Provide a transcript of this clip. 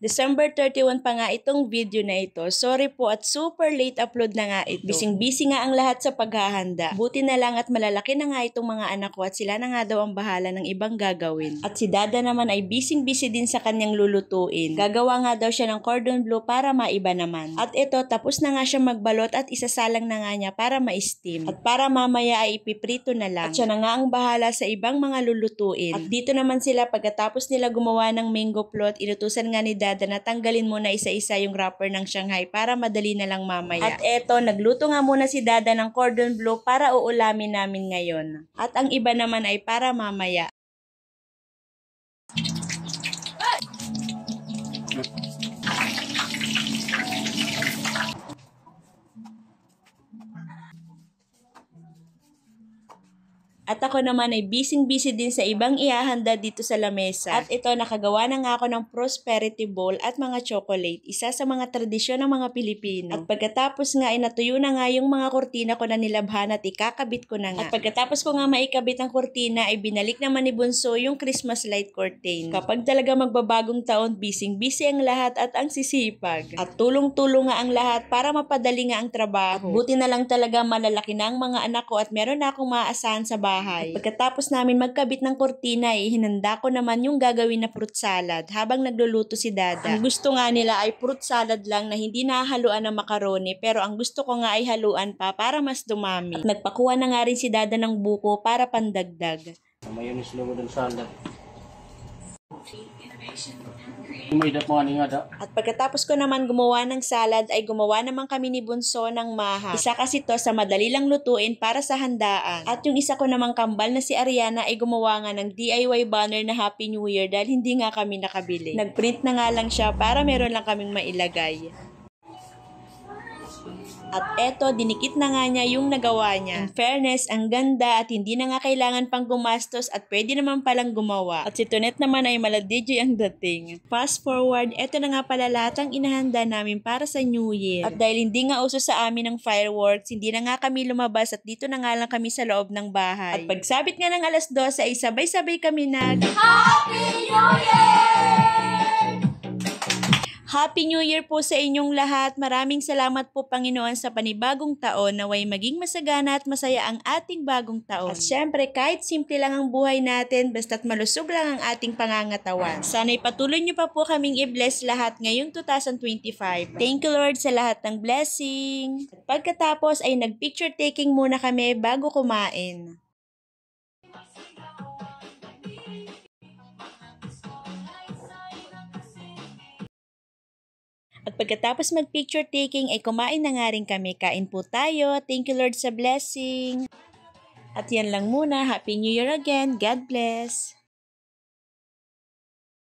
December 31 pa nga itong video na ito. Sorry po at super late upload na nga ito. Bising-busy nga ang lahat sa paghahanda. Buti na lang at malalaki na nga itong mga anak ko at sila na nga daw ang bahala ng ibang gagawin. At si Dada naman ay busy din sa kanyang lulutuin. Gagawa nga daw siya ng cordon bleu para maiba naman. At ito, tapos na nga siya magbalot at isasalang na nga niya para ma-steam. At para mamaya ay ipiprito na lang. At siya na nga ang bahala sa ibang mga lulutuin. At dito naman sila pagkatapos nila gumawa ng mango float, inutusan nga ni Dada na tanggalin muna isa-isa yung wrapper ng Shanghai para madali na lang mamaya. At eto, nagluto nga muna si Dada ng cordon bleu para uulamin namin ngayon. At ang iba naman ay para mamaya. At ako naman ay busy din sa ibang ihahanda dito sa lamesa. At ito, nakagawa na nga ako ng prosperity bowl at mga chocolate. Isa sa mga tradisyon ng mga Pilipino. At pagkatapos nga ay natuyo na nga yung mga kurtina ko na nilabhan at ikakabit ko na nga. At pagkatapos ko nga maikabit ang kurtina ay binalik naman ni Bunso yung Christmas light curtain. Kapag talaga magbabagong taon, busy ang lahat at ang sisipag. At tulong-tulong nga ang lahat para mapadali nga ang trabaho. At buti na lang talaga malalaki na ang mga anak ko at meron na akong maaasahan sa bahay. At pagkatapos namin magkabit ng kurtina ay hinanda ko naman yung gagawin na fruit salad habang nagluluto si Dada. Ang gusto nga nila ay fruit salad lang na hindi nahaluan ng macaroni pero ang gusto ko nga ay haluan pa para mas dumami. At nagpakuha na nga rin si Dada ng buko para pandagdag. Mayronis logo ng salad. At pagkatapos ko naman gumawa ng salad ay gumawa naman kami ni Bunso ng maha. Isa kasi to sa madali lang lutuin para sa handaan. At yung isa ko namang kambal na si Ariana ay gumawa nga ng DIY banner na Happy New Year dahil hindi nga kami nakabili. Nagprint na nga lang siya para meron lang kaming mailagay. At eto, dinikit na nga niya yung nagawa niya. In fairness, ang ganda at hindi na nga kailangan pang gumastos at pwede naman palang gumawa. At si Tonet naman ay mala-DJ ang dating. Fast forward, eto na nga pala lahat ang inahanda namin para sa New Year. At dahil hindi nga uso sa amin ng fireworks, hindi na nga kami lumabas at dito na nga lang kami sa loob ng bahay. At pagsabit nga ng alas 12 ay sabay-sabay kami Happy New Year! Happy New Year po sa inyong lahat. Maraming salamat po Panginoon sa panibagong taon. Naway maging masagana at masaya ang ating bagong taon. At syempre kahit simple lang ang buhay natin, basta't malusog lang ang ating pangangatawan. Sana'y patuloy niyo pa po kaming i-bless lahat ngayong 2025. Thank you Lord sa lahat ng blessing. At pagkatapos ay nag-picture taking muna kami bago kumain. At pagkatapos mag-picture taking ay kumain na nga rin kami. Kain po tayo. Thank you Lord sa blessing. At yan lang muna. Happy New Year again. God bless.